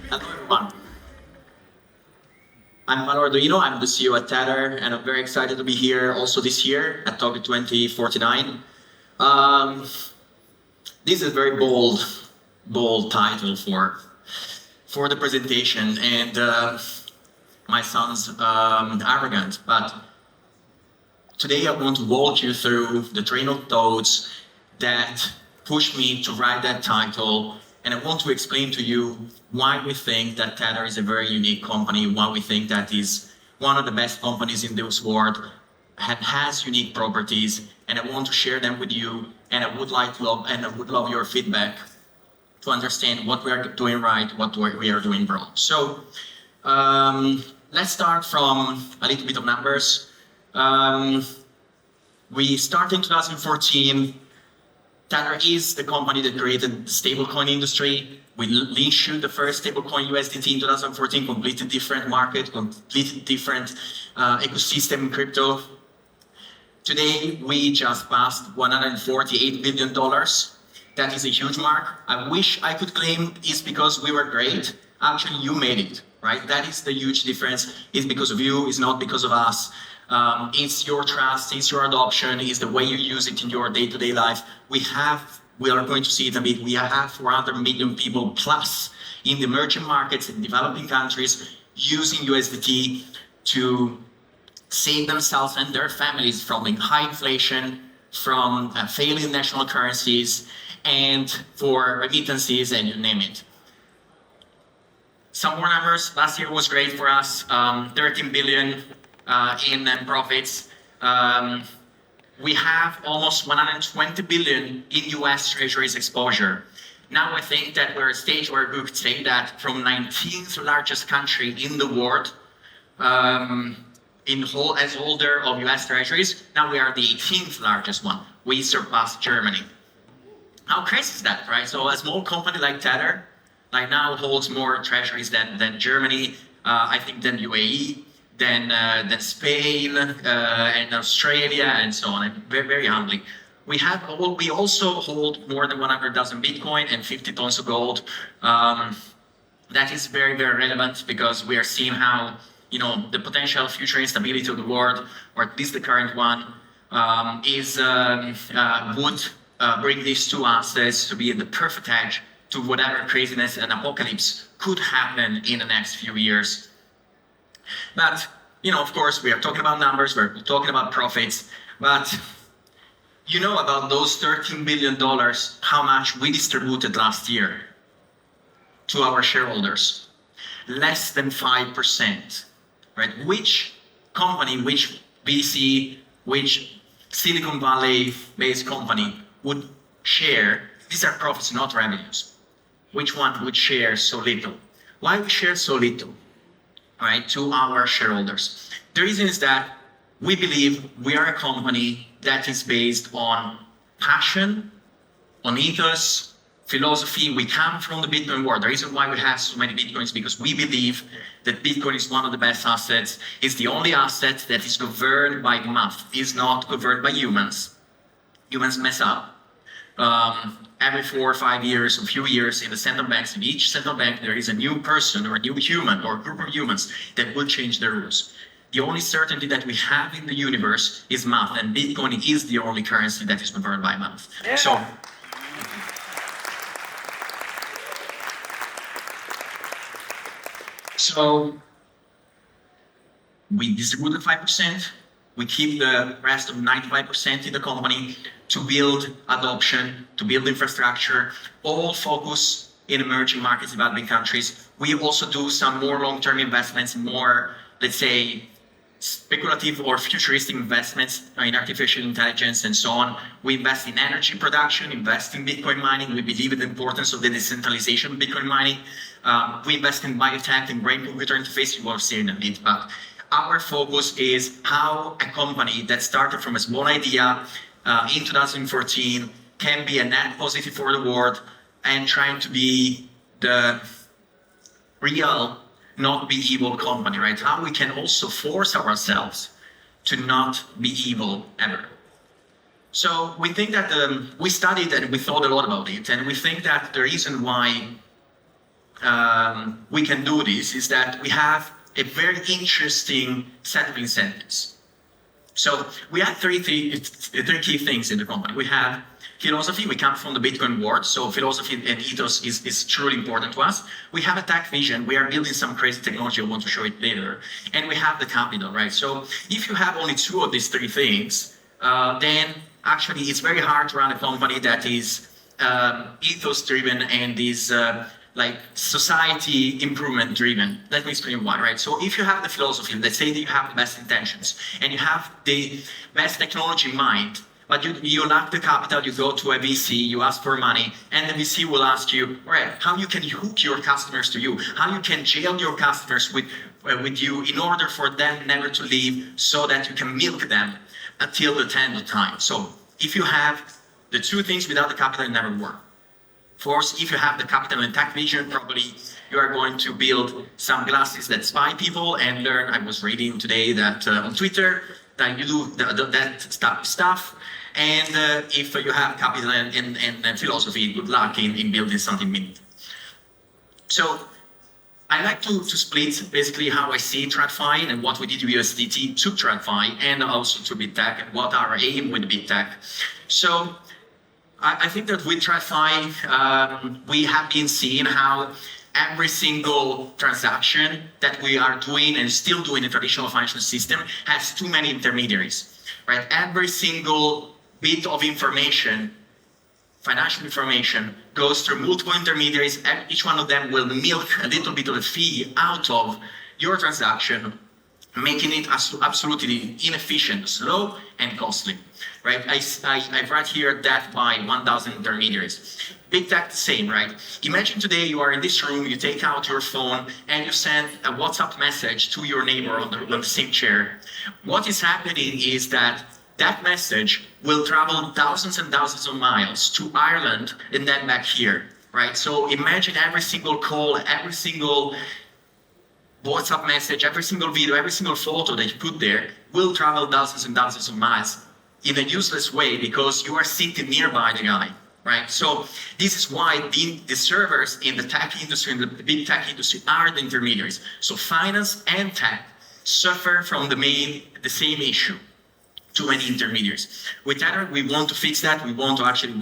Hello, everyone. I'm Paolo Ardoino. I'm the CEO at Tether, and I'm very excited to be here also this year at Token2049. This is a very bold title for the presentation, and my son's arrogant, but today I want to walk you through the train of thoughts that pushed me to write that title, and I want to explain to you why we think that Tether is a very unique company, why we think that is one of the best companies in this world, has unique properties, and I want to share them with you, and I would love your feedback to understand what we are doing right, what we are doing wrong. So let's start from a little bit of numbers. We started in 2014. Tether is the company that created the stablecoin industry. We issued the first stablecoin USDT in 2014, completely different market, completely different ecosystem in crypto. Today, we just passed $148 billion. That is a huge mark. I wish I could claim it's because we were great. Actually, you made it, right? That is the huge difference. It's because of you, it's not because of us. It's your trust, it's your adoption, it's the way you use it in your day-to-day life. We are going to see it a bit, we have 400 million people plus in the emerging markets in developing countries using USDT to save themselves and their families from high inflation, from failing national currencies, and for remittances, and you name it. Some more numbers. Last year was great for us, 13 billion in profits. We have almost 120 billion in US Treasuries exposure. Now I think that we're at a stage where we could say that from 19th largest country in the world, as holder of US Treasuries, now we are the 18th largest one. We surpassed Germany. How crazy is that, right? So a small company like Tether, like now holds more treasuries than Germany, I think than UAE, than Spain, and Australia, and so on. Very, very humbly. We also hold more than 100,000 Bitcoin and 50 tons of gold. That is very, very relevant because we are seeing how, the potential future instability of the world, or at least the current one, would bring these two assets to be the perfect hedge to whatever craziness and apocalypse could happen in the next few years. But, of course, we are talking about numbers, we're talking about profits, but about those $13 billion, how much we distributed last year to our shareholders? Less than 5%, right? Which company, which VC, which Silicon Valley-based company would share, these are profits, not revenues, which one would share so little? Why we share so little? Right, to our shareholders. The reason is that we believe we are a company that is based on passion, on ethos, philosophy. We come from the Bitcoin world. The reason why we have so many Bitcoins is because we believe that Bitcoin is one of the best assets. It's the only asset that is governed by math. It's not governed by humans. Humans mess up. Every 4 or 5 years, a few years in the central banks, in each central bank, there is a new person or a new human or a group of humans that will change the rules. The only certainty that we have in the universe is math, and Bitcoin is the only currency that is governed by math. Yeah. So we distribute the 5%, we keep the rest of 95% in the company to build adoption, to build infrastructure, all focus in emerging markets, developing countries. We also do some more long-term investments, more, let's say, speculative or futuristic investments in artificial intelligence and so on. We invest in energy production, invest in Bitcoin mining. We believe in the importance of the decentralization of Bitcoin mining. We invest in biotech and brain-computer interface. You will see in a bit, but our focus is how a company that started from a small idea in 2014 can be a net positive for the world and trying to be the real, not be evil company, right? How we can also force ourselves to not be evil ever. So we think that we studied and we thought a lot about it, and we think that the reason why we can do this is that we have a very interesting set of incentives. So we have three key things in the company. We have philosophy. We come from the Bitcoin world, so philosophy and ethos is truly important to us. We have a tech vision. We are building some crazy technology. I want to show it later. And we have the capital, right? So if you have only two of these three things, then actually it's very hard to run a company that is ethos driven and is like society improvement driven. Let me explain why, right? So if you have the philosophy, let's say that you have the best intentions and you have the best technology in mind, but you lack the capital, you go to a VC, you ask for money, and the VC will ask you, all right, how you can hook your customers to you, how you can jail your customers with you in order for them never to leave so that you can milk them until the end of time. So if you have the two things without the capital, it never work. Of course, if you have the capital and tech vision, probably you are going to build some glasses that spy people and learn. I was reading today that on Twitter that you do that stuff. And if you have capital and philosophy, good luck in building something meaningful. So I like to split basically how I see TradFi and what we did with USDT to TradFi and also to Big Tech and what our aim with Big Tech. So I think that with TradFi, we have been seeing how every single transaction that we are doing and still doing in the traditional financial system has too many intermediaries, right? Every single bit of information, financial information, goes through multiple intermediaries, and each one of them will milk a little bit of a fee out of your transaction, making it absolutely inefficient, slow, and costly. Right? I write here death by 1,000 intermediaries. Big Tech the same, right? Imagine today you are in this room, you take out your phone, and you send a WhatsApp message to your neighbor on the same chair. What is happening is that message will travel thousands and thousands of miles to Ireland and then back here, right? So imagine every single call, every single WhatsApp message, every single video, every single photo that you put there will travel thousands and thousands of miles in a useless way because you are sitting nearby the guy, right? So this is why the servers in the tech industry, in the big tech industry, are the intermediaries. So finance and tech suffer from the same issue. Too many intermediaries. With Tether, we want to fix that. We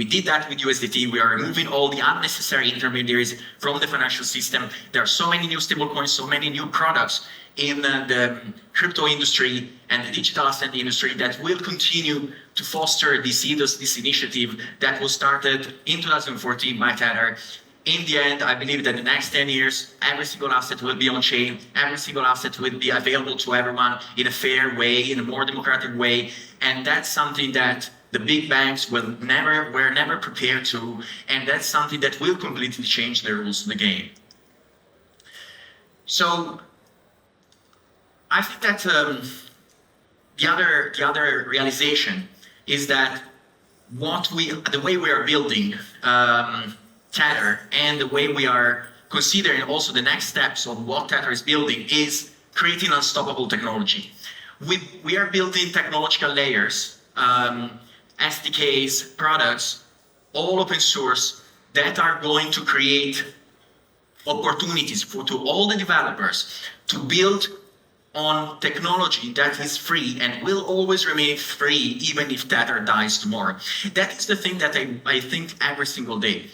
did that with USDT. We are removing all the unnecessary intermediaries from the financial system. There are so many new stablecoins, so many new products in the crypto industry and the digital asset industry that will continue to foster this ethos, this initiative that was started in 2014 by Tether. In the end, I believe that in the next 10 years, every single asset will be on chain. Every single asset will be available to everyone in a fair way, in a more democratic way. And that's something that the big banks were never prepared to. And that's something that will completely change the rules of the game. So I think that the other realization is that the way we are building Tether and the way we are considering also the next steps of what Tether is building is creating unstoppable technology. We are building technological layers, SDKs, products, all open source that are going to create opportunities to all the developers to build on technology that is free and will always remain free even if Tether dies tomorrow. That is the thing that I think every single day.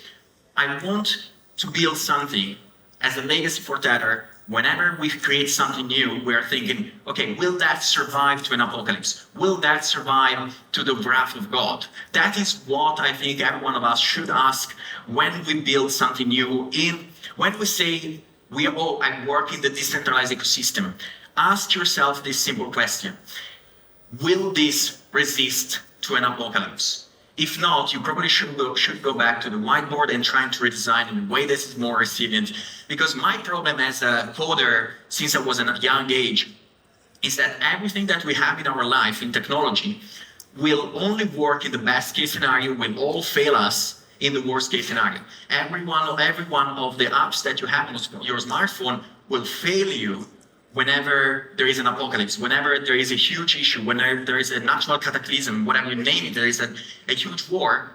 I want to build something as a legacy for Tether. Whenever we create something new, we're thinking, okay, will that survive to an apocalypse? Will that survive to the wrath of God? That is what I think every one of us should ask when we build something new. When we say, I work in the decentralized ecosystem, ask yourself this simple question. Will this resist to an apocalypse? If not, you probably should go back to the whiteboard and try to redesign in a way that is more resilient. Because my problem as a coder, since I was at a young age, is that everything that we have in our life in technology will only work in the best case scenario, will all fail us in the worst case scenario. Every one of the apps that you have on your smartphone will fail you whenever there is an apocalypse, whenever there is a huge issue, whenever there is a natural cataclysm, whatever you name it, there is a huge war,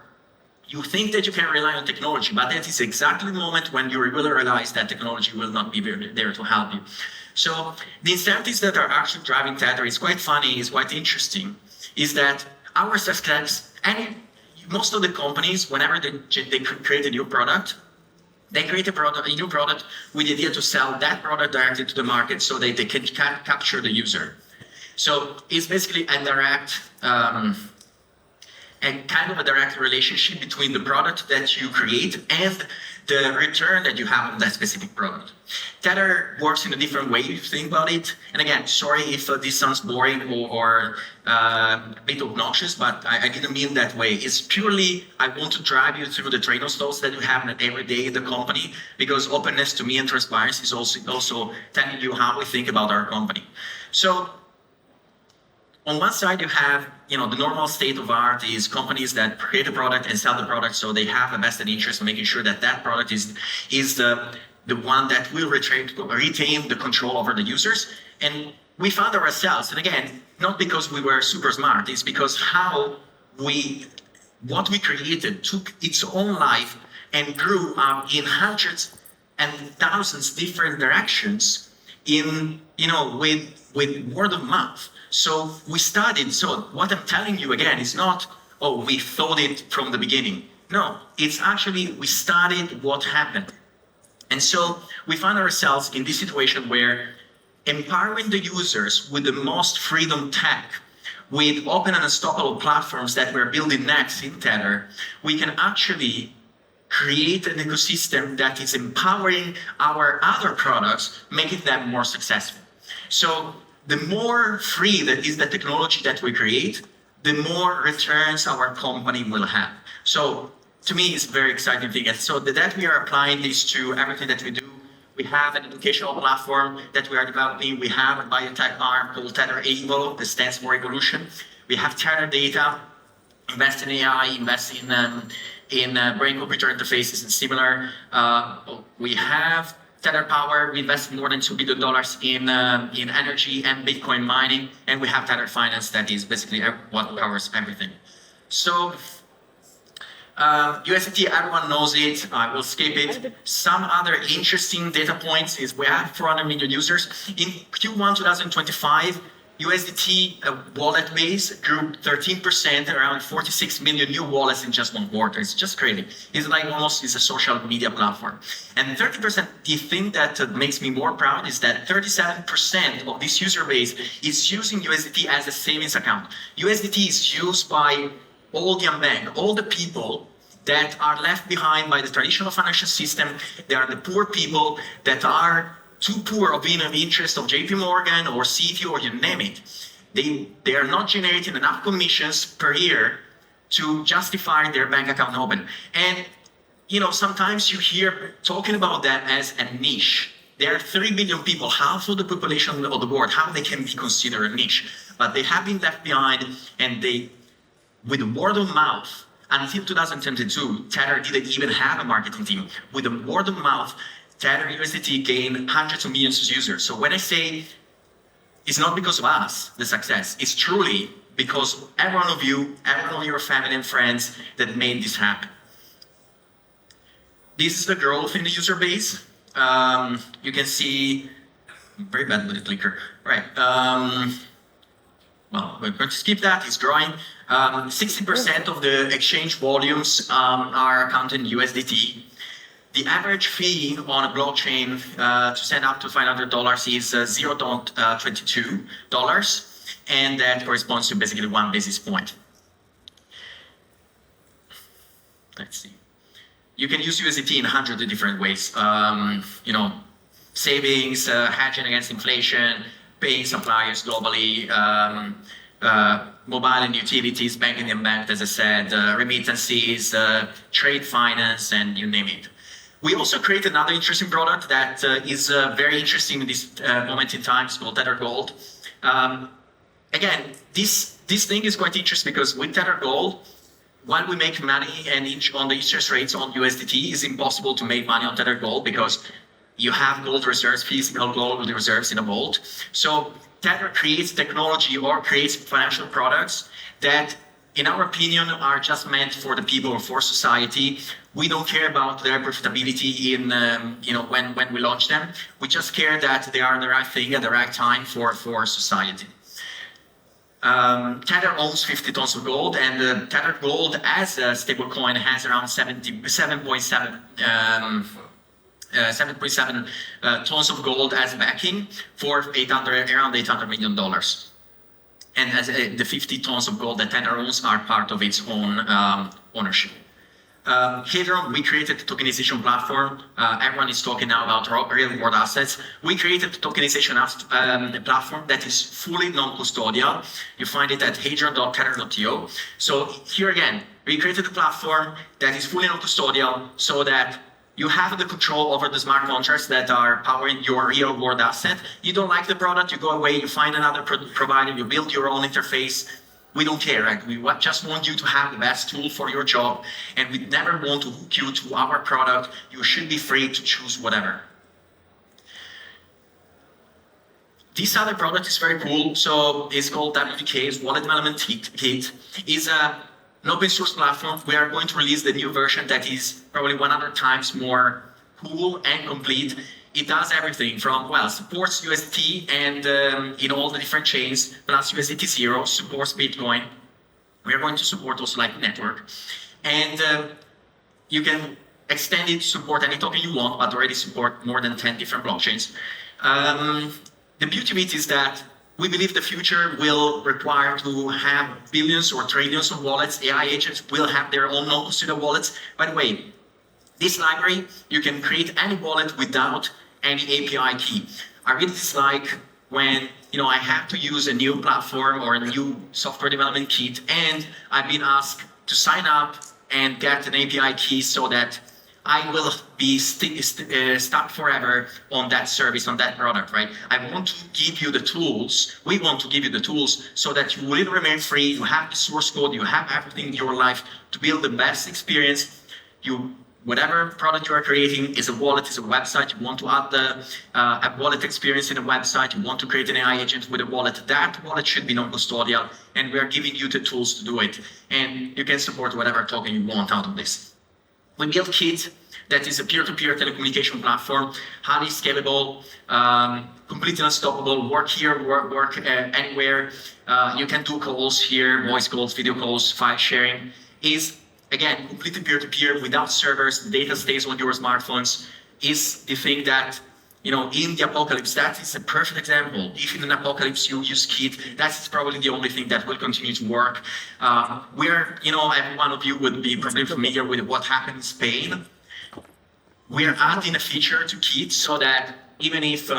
You think that you can rely on technology, but that is exactly the moment when you will realize that technology will not be there to help you. So the incentives that are actually driving Tether is quite funny, is quite interesting, is that our success, and most of the companies, whenever they create a new product, they create a new product with the idea to sell that product directly to the market so that they can capture the user. So it's basically a direct, and kind of a direct relationship between the product that you create and the return that you have on that specific product. Tether works in a different way if you think about it. And again, sorry if this sounds boring or a bit obnoxious, but I didn't mean that way. It's purely, I want to drive you through the trade flows that you have every day in the company, because openness to me and transparency is also telling you how we think about our company. So on one side, you have, the normal state of art is companies that create a product and sell the product, so they have a vested interest in making sure that that product is the one that will retain the control over the users. And we found ourselves, and again, not because we were super smart, it's because what we created took its own life and grew up in hundreds and thousands different directions with word of mouth. So we started, so what I'm telling you again is not, oh, we thought it from the beginning. No, it's actually, we started what happened. And so we found ourselves in this situation where empowering the users with the most freedom tech, with open and unstoppable platforms that we're building next in Tether, we can actually create an ecosystem that is empowering our other products, making them more successful. So the more free that is the technology that we create, the more returns our company will have. So to me, it's a very exciting thing. And so that we are applying this to everything that we do. We have an educational platform that we are developing. We have a biotech arm called Tether Evo, that stands for evolution. We have Tether Data, invest in AI, invest in brain-computer interfaces and similar. We have Tether Power. We invest more than $2 billion in energy and Bitcoin mining. And we have Tether Finance, that is basically what covers everything. So USDT, everyone knows it. I will skip it. Some other interesting data points is we have 400 million users. In Q1 2025, USDT wallet base grew 13%, around 46 million new wallets in just one quarter. It's just crazy. It's like almost a social media platform. And 30%, the thing that makes me more proud is that 37% of this user base is using USDT as a savings account. USDT is used by all the unbanked, all the people that are left behind by the traditional financial system. They are the poor people that are too poor of being of interest of JP Morgan or CTO or you name it. They are not generating enough commissions per year to justify their bank account open. And sometimes you hear talking about that as a niche. There are 3 billion people, half of the population of the world, how they can be considered a niche. But they have been left behind, and with word of mouth, until 2022, Tether didn't even have a marketing team. With the word of mouth, Tether USDT gained hundreds of millions of users. So when I say it's not because of us, the success, it's truly because every one of you, every one of your family and friends that made this happen. This is the growth in the user base. You can see, very bad with the clicker. Right. Well, we're going to skip that. It's growing. 60% of the exchange volumes are accounted in USDT. The average fee on a blockchain to send up to $500 is $0.22, and that corresponds to basically 1 basis point. Let's see. You can use USDT in 100 different ways. Savings, hedging against inflation, paying suppliers globally, mobile and utilities, banking and unbanked, as I said, remittances, trade finance, and you name it. We also created another interesting product that is very interesting in this moment in time. It's called Tether Gold. Again, this thing is quite interesting because with Tether Gold, while we make money and on the interest rates on USDT, it's impossible to make money on Tether Gold because you have gold reserves, physical gold reserves in a vault. So Tether creates technology or creates financial products that in our opinion, are just meant for the people or for society. We don't care about their profitability in, when we launch them. We just care that they are the right thing at the right time for society. Tether owns 50 tons of gold, and Tether Gold as a stablecoin has around 7.7 tons of gold as backing for around $800 million. And as the 50 tons of gold that Tether owns are part of its own ownership. Hadron, we created the tokenization platform. Everyone is talking now about real-world assets. We created the tokenization platform that is fully non-custodial. You find it at hadron.tether.io. So here again, we created a platform that is fully non-custodial so that you have the control over the smart contracts that are powering your real-world asset. You don't like the product, you go away, you find another provider, you build your own interface. We don't care, right? We just want you to have the best tool for your job, and we never want to hook you to our product. You should be free to choose whatever. This other product is very cool. So it's called WDK's Wallet Development Kit. It's an open source platform. We are going to release the new version that is probably 100 times more cool and complete. It does everything from, supports USDT and in all the different chains, plus USDT 0, supports Bitcoin. We are going to support also like network. And you can extend it to support any token you want, but already support more than 10 different blockchains. The beauty of it is that we believe the future will require to have billions or trillions of wallets. AI agents will have their own non-custodial wallets. By the way, this library, you can create any wallet without any API key. I really dislike when I have to use a new platform or a new software development kit, and I've been asked to sign up and get an API key so that I will be stuck forever on that service, on that product, right? I want to give you the tools. We want to give you the tools so that you will remain free. You have the source code. You have everything in your life to build the best experience. Whatever product you are creating is a wallet, is a website. You want to add a wallet experience in a website. You want to create an AI agent with a wallet. That wallet should be non-custodial, and we are giving you the tools to do it. And you can support whatever token you want out of this. We built Kit, that is a peer-to-peer telecommunication platform, highly scalable, completely unstoppable. Work here, work anywhere. You can do calls here, voice calls, video calls, file sharing. Is again completely peer-to-peer without servers. The data stays on your smartphones. Is the thing that in the apocalypse, that is a perfect example. If in an apocalypse you use Kit, that's probably the only thing that will continue to work. Every one of you would be probably familiar with what happened in Spain. We are adding a feature to Kit so that even if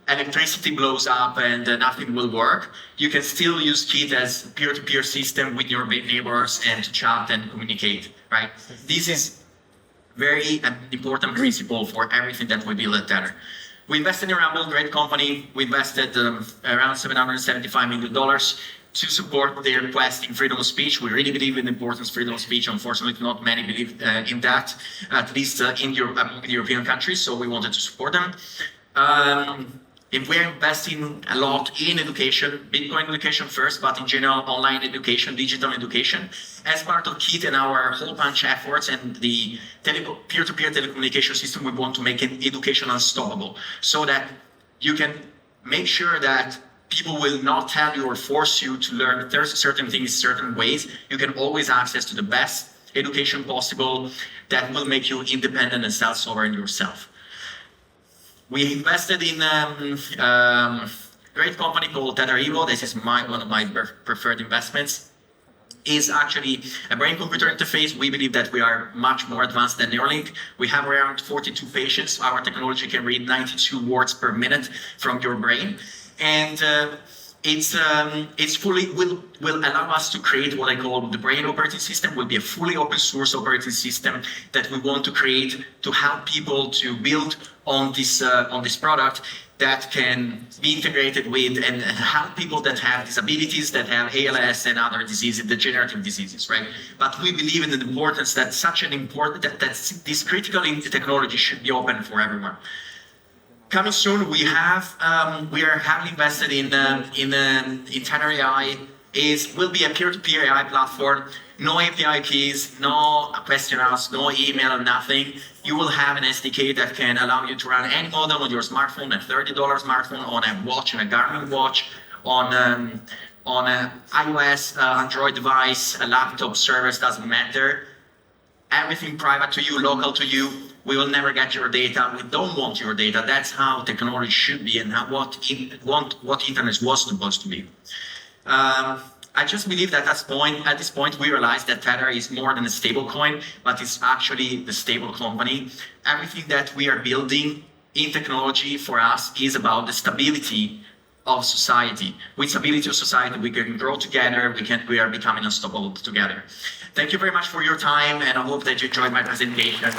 electricity blows up and nothing will work, you can still use Kit as a peer-to-peer system with your neighbors and to chat and communicate, right? This is very important principle for everything that we build at Tether. We invested in Rumble, great company. We invested around $775 million to support their quest in freedom of speech. We really believe in the importance of freedom of speech. Unfortunately, not many believe in that, at least among the European countries, so we wanted to support them. If we're investing a lot in education, Bitcoin education first, but in general, online education, digital education, as part of Kit and our whole bunch efforts and the peer-to-peer telecommunication system, we want to make education unstoppable so that you can make sure that people will not tell you or force you to learn certain things certain ways. You can always access to the best education possible that will make you independent and self-sovereign yourself. We invested in a great company called Tether CEO. This is one of my preferred investments. Is actually a brain-computer interface. We believe that we are much more advanced than Neuralink. We have around 42 patients. Our technology can read 92 words per minute from your brain. And it's fully will allow us to create what I call the brain operating system. Will be a fully open source operating system that we want to create to help people to build on this product that can be integrated with and help people that have disabilities, that have ALS and other diseases, degenerative diseases, right? But we believe in the importance that that this critical technology should be open for everyone. Coming soon, we are heavily invested in Tether AI will be a peer-to-peer AI platform. No API keys, no questionnaires, no email, nothing. You will have an SDK that can allow you to run any model on your smartphone, a $30 smartphone, on a watch, on a Garmin watch, on an iOS, Android device, a laptop, servers, doesn't matter. Everything private to you, local to you. We will never get your data. We don't want your data. That's how technology should be and what internet was supposed to be. I just believe that at this point, we realize that Tether is more than a stable coin, but it's actually the stable company. Everything that we are building in technology for us is about the stability of society. With stability of society, we can grow together, we are becoming unstoppable together. Thank you very much for your time, and I hope that you enjoyed my presentation.